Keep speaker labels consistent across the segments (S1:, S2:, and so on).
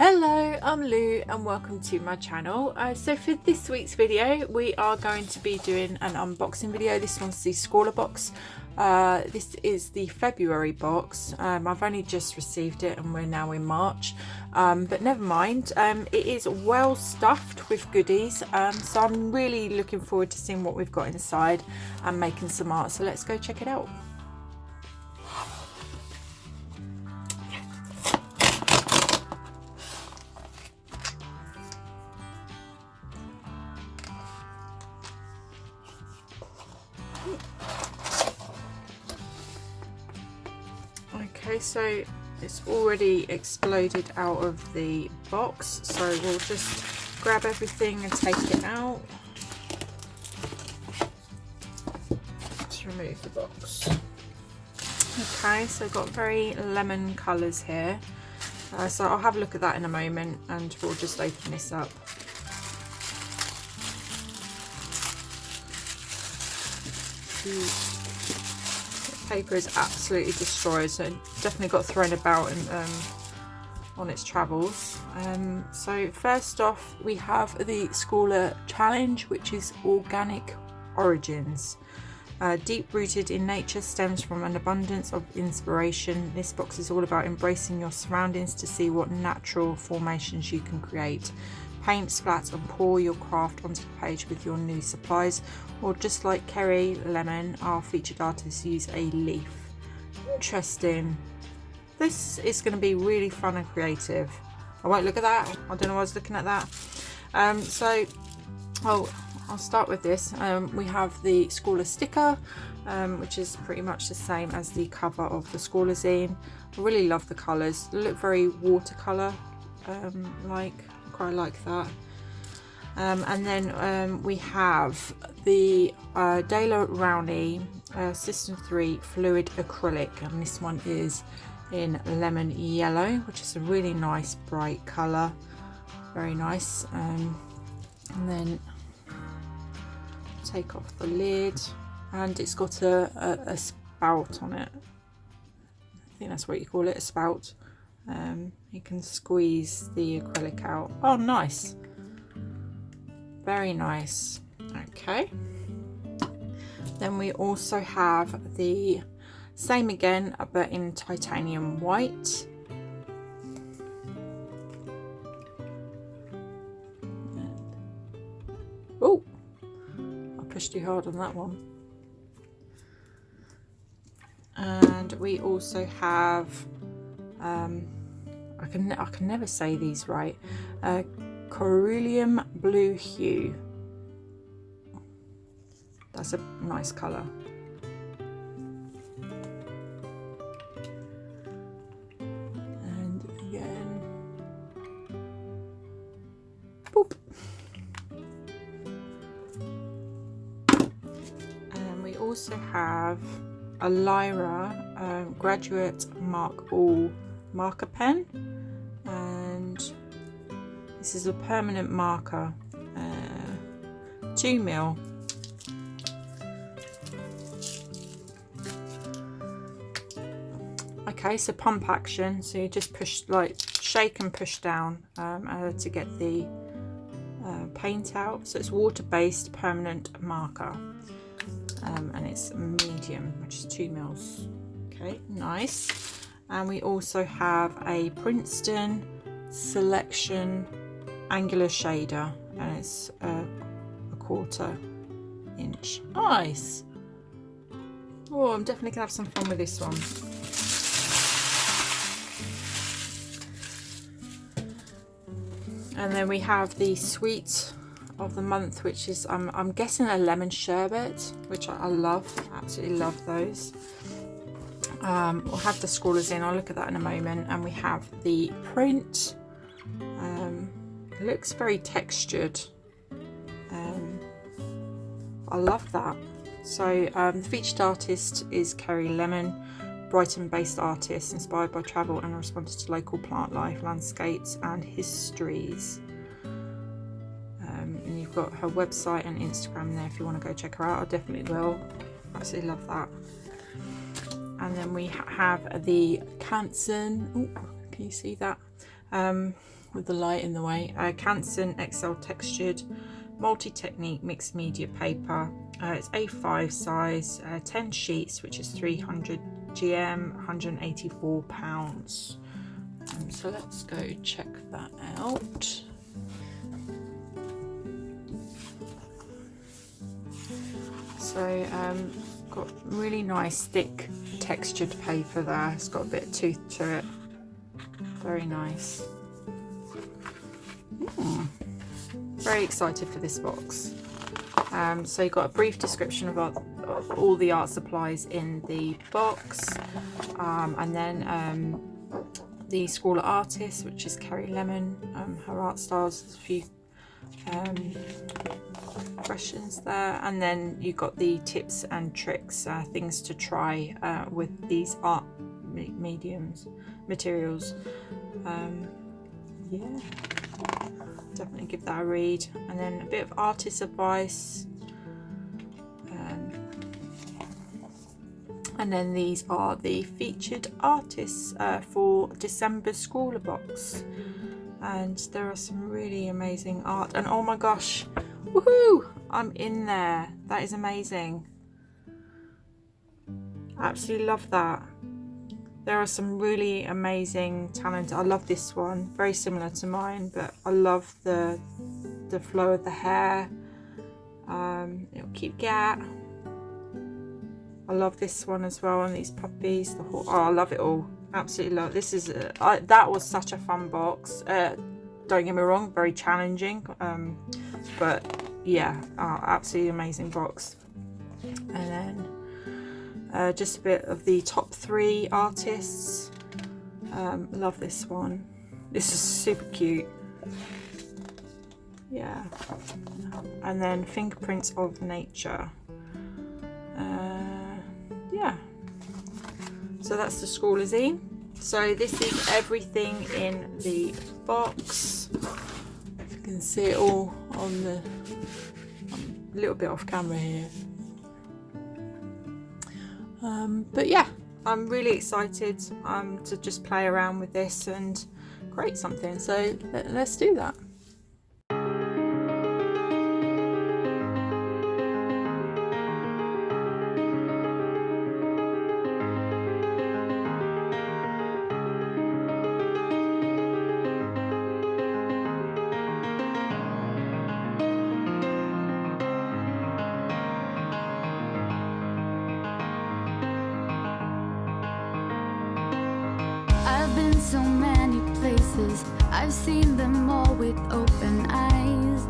S1: Hello, I'm Lou and welcome to my channel. So for this week's video we are going to be doing an unboxing video. This one's the ScrawlrBox. This is the February box. I've only just received it and we're now in March, but never mind. It is well stuffed with goodies, so I'm really looking forward to seeing what we've got inside and making some art. So let's go check it out. Okay, so it's already exploded out of the box, so we'll just grab everything and take it out. Let's remove the box. Okay, so I've got very lemon colours here, so I'll have a look at that in a moment and we'll just open this up. Paper is absolutely destroyed, so it definitely got thrown about on its travels. So first off we have the scrawlrchallenge, which is organic origins. Deep rooted in nature, stems from an abundance of inspiration. This box is all about embracing your surroundings to see what natural formations you can create. Paint, splat and pour your craft onto the page with your new supplies, or just like Kerry Lemon, our featured artist, use a leaf. Interesting. This is going to be really fun and creative. I won't look at that. I don't know why I was looking at that. I'll start with this. We have the Scrawlr sticker, which is pretty much the same as the cover of the Scrawlr zine. I really love the colours. They look very watercolour like. I like that. And then we have the Daler Rowney System 3 Fluid Acrylic, and this one is in lemon yellow, which is a really nice bright colour. Very nice. And then take off the lid, and it's got a spout on it. I think that's what you call it, a spout. You can squeeze the acrylic out. Oh, nice. Very nice. Okay. Then we also have the same again, but in titanium white. Oh, I pushed too hard on that one. And we also have I can never say these right. Cerulean blue hue. That's a nice colour. And again, boop. And we also have a Lyra Graduate Mark All marker pen, and this is a permanent marker, 2mm. Okay, so pump action, so you just push, like shake and push down to get the paint out. So it's water-based permanent marker, and it's medium, which is 2mm. Okay, nice. And we also have a Princeton Selection Angular Shader, and it's a 1/4 inch. Nice. Oh, I'm definitely gonna have some fun with this one. And then we have the sweet of the month, which is I'm guessing a lemon sherbet, which I love. I absolutely love those. We'll have the Scrawlrs in, I'll look at that in a moment. And we have the print. It looks very textured. I love that. So the featured artist is Kerry Lemon, Brighton based artist, inspired by travel and responded to local plant life, landscapes and histories. And you've got her website and Instagram there if you want to go check her out. I definitely will. I absolutely love that. And then we have the Canson. Oh, can you see that? with the light in the way. Canson XL textured multi-technique mixed media paper. It's A5 size, 10 sheets, which is 300 GM, 184 pounds. So let's go check that out. So got really nice thick textured paper there. It's got a bit of tooth to it. Very nice. Very excited for this box. So you've got a brief description of all the art supplies in the box, and then the Scrawler artist, which is Kerry Lemon, her art styles. There's a few questions there, and then you've got the tips and tricks, things to try with these art materials. Yeah, definitely give that a read. And then a bit of artist advice, and then these are the featured artists for December ScrawlrBox, and there are some really amazing art. And oh my gosh, woohoo, I'm in there. That is amazing. Absolutely love that. There are some really amazing talent. I love this one, very similar to mine, but I love the flow of the hair. It'll keep gat. I love this one as well, and these puppies. Oh, I love it all. Absolutely love it. This is that was such a fun box. Don't get me wrong, very challenging, but yeah, absolutely amazing box. And then just a bit of the top 3 artists. Love this one. This is super cute. Yeah. And then Fingerprints of Nature. Yeah. So that's the Scrawler zine. So this is everything in the box. You can see it all on the... I'm a little bit off camera here. But yeah, I'm really excited to just play around with this and create something. So let's do that.
S2: So many places, I've seen them all with open eyes.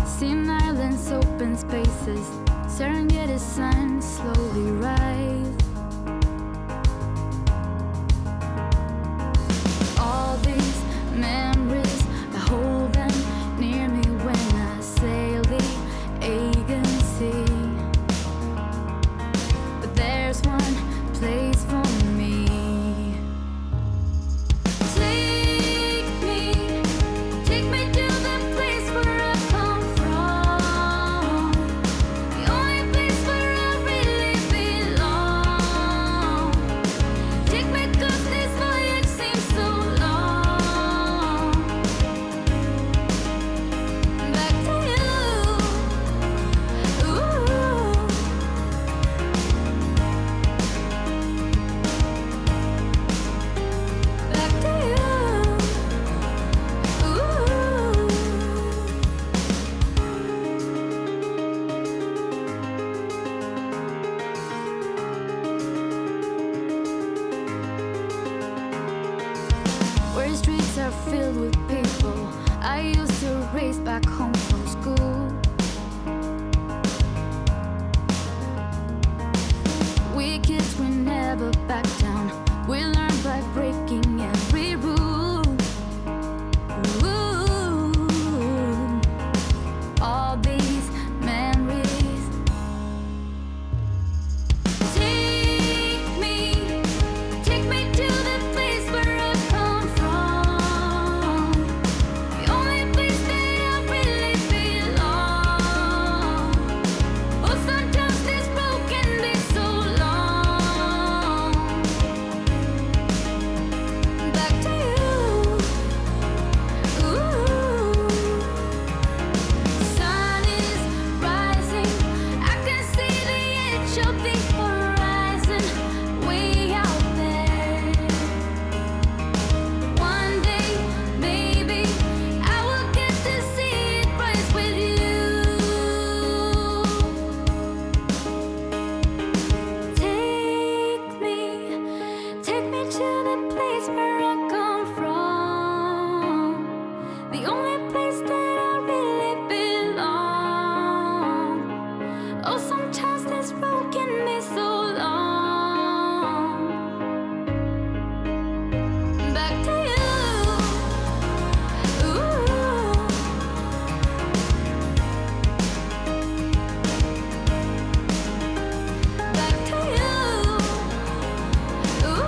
S2: Seen islands, open spaces, Serengeti sun slowly rise. All these memories, I hold them near me when I sail the Aegean Sea. There's one place for me. Take me to the place where I come from, the only place where I really belong. Take me 'cause this voyage seems so long. Back to you. Ooh. Back to you. Ooh. Where streets are filled with people I used to race back home from school. We kids, we never back down. We learn by breaking every rule. Ooh. All these memories. Take me to the place where I come from, the only place that I really belong. Oh, sometimes this road can be so long. reach up the horizon, way out there. One day, maybe I will get to see it rise with you. Take me to the place where I come from, the only place that I really belong. Oh, sometimes this road can be so long. Back to you. Ooh. Back to you. Ooh.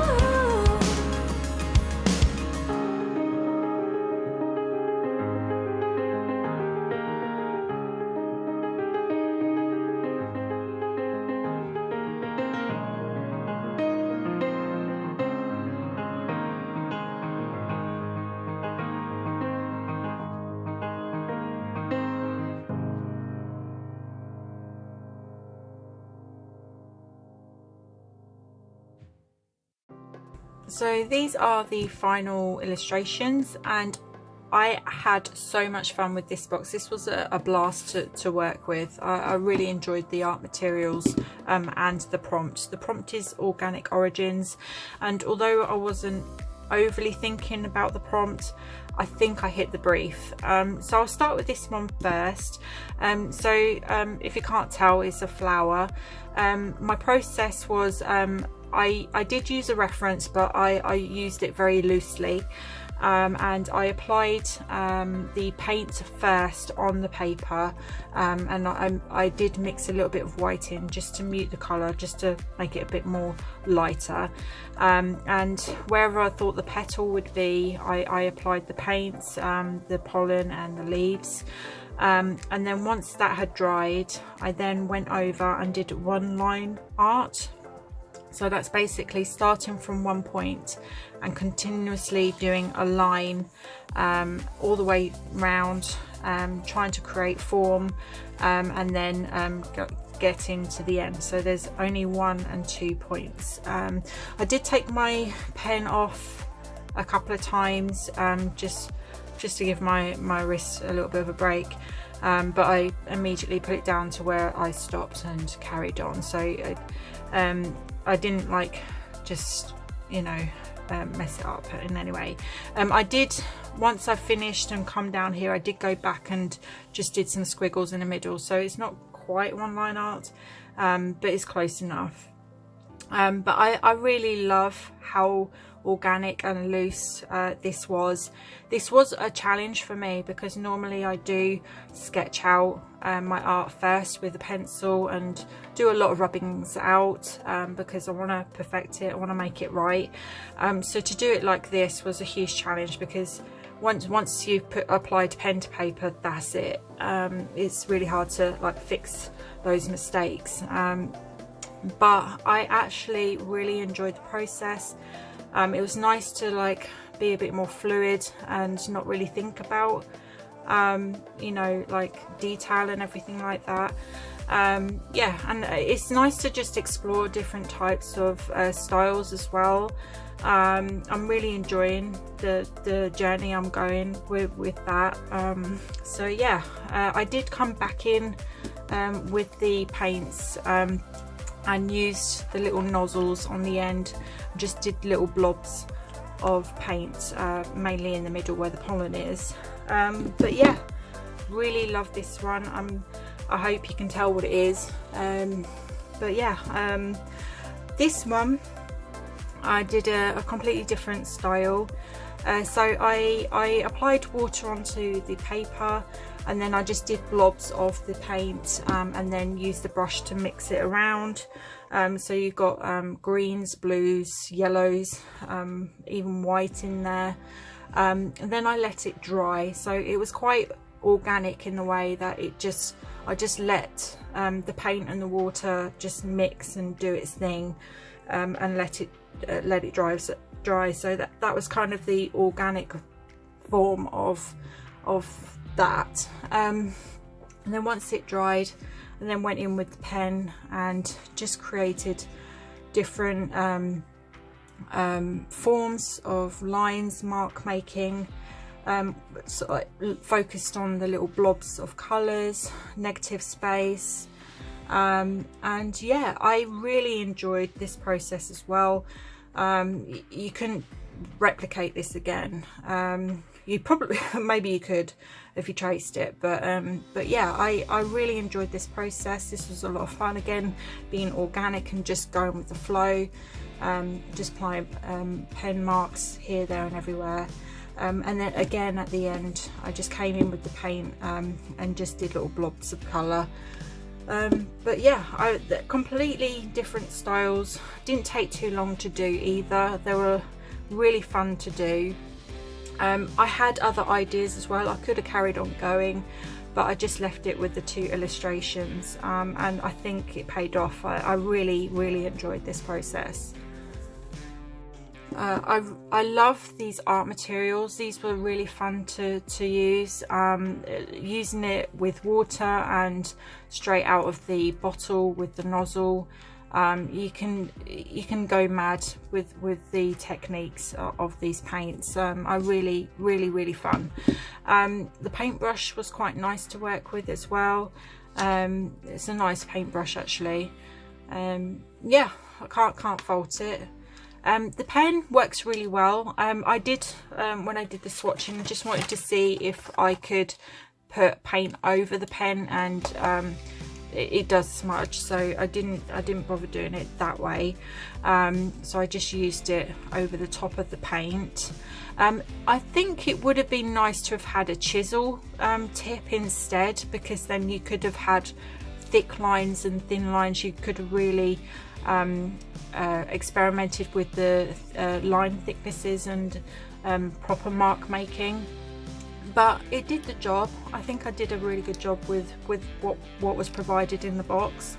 S1: So these are the final illustrations, and I had so much fun with this box. This was a blast to work with. I really enjoyed the art materials and the prompt. The prompt is organic origins, and although I wasn't overly thinking about the prompt, I think I hit the brief. So I'll start with this one first. If you can't tell, it's a flower. My process was I did use a reference, but I used it very loosely, and I applied the paint first on the paper, and I did mix a little bit of white in just to mute the colour, just to make it a bit more lighter, and wherever I thought the petal would be, I applied the paints, the pollen and the leaves. And then once that had dried, I then went over and did one line art. So that's basically starting from one point and continuously doing a line all the way round, trying to create form, and then get into the end. So there's only 1 and 2 points. I did take my pen off a couple of times, just to give my wrist a little bit of a break. But I immediately put it down to where I stopped and carried on. So I didn't just mess it up in any way. I did, once I finished and come down here, I did go back and just did some squiggles in the middle, so it's not quite one line art, but it's close enough. But I really love how organic and loose this was. This was a challenge for me because normally I do sketch out my art first with a pencil and do a lot of rubbings out because I want to perfect it, I want to make it right. So to do it like this was a huge challenge, because once you've applied pen to paper, that's it. It's really hard to fix those mistakes. But I actually really enjoyed the process. It was nice to be a bit more fluid and not really think about detail and everything like that. Yeah, and it's nice to just explore different types of styles as well. I'm really enjoying the journey I'm going with that. So yeah, I did come back in with the paints and used the little nozzles on the end, just did little blobs of paint, mainly in the middle where the pollen is. But yeah, really love this one. I hope you can tell what it is. But yeah, this one I did a completely different style. So I applied water onto the paper, and then I just did blobs of the paint, and then used the brush to mix it around. So you've got greens, blues, yellows, even white in there. And then I let it dry. So it was quite organic in the way that I just let the paint and the water just mix and do its thing, and let it dry. So that was kind of the organic form of that. And then once it dried, and then went in with the pen and just created different forms of lines, mark making. So I focused on the little blobs of colours, negative space, and yeah, I really enjoyed this process as well. You couldn't replicate this again. You probably, maybe you could if you traced it, but yeah, I really enjoyed this process. This was a lot of fun, again, being organic and just going with the flow, just applying pen marks here, there and everywhere. And then again at the end I just came in with the paint and just did little blobs of colour. But yeah, completely different styles. Didn't take too long to do either. They were really fun to do. I had other ideas as well. I could have carried on going, but I just left it with the 2 illustrations, and I think it paid off. I really enjoyed this process. I love these art materials. These were really fun to use. Using it with water and straight out of the bottle with the nozzle, you can go mad with the techniques of these paints. I really fun. The paintbrush was quite nice to work with as well. It's a nice paintbrush actually. Yeah, I can't fault it. The pen works really well. I did, when I did the swatching, I just wanted to see if I could put paint over the pen, and it does smudge, so I didn't bother doing it that way. So I just used it over the top of the paint. I think it would have been nice to have had a chisel tip instead, because then you could have had thick lines and thin lines. You could have really experimented with the line thicknesses and proper mark making, but it did the job. I think I did a really good job with what was provided in the box.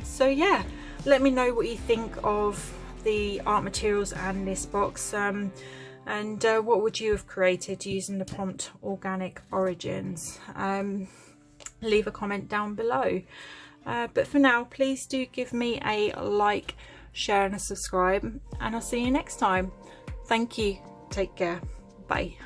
S1: So yeah, let me know what you think of the art materials and this box, and what would you have created using the prompt Organic Origins. Leave a comment down below. But for now, please do give me a like, share and a subscribe, and I'll see you next time. Thank you. Take care. Bye.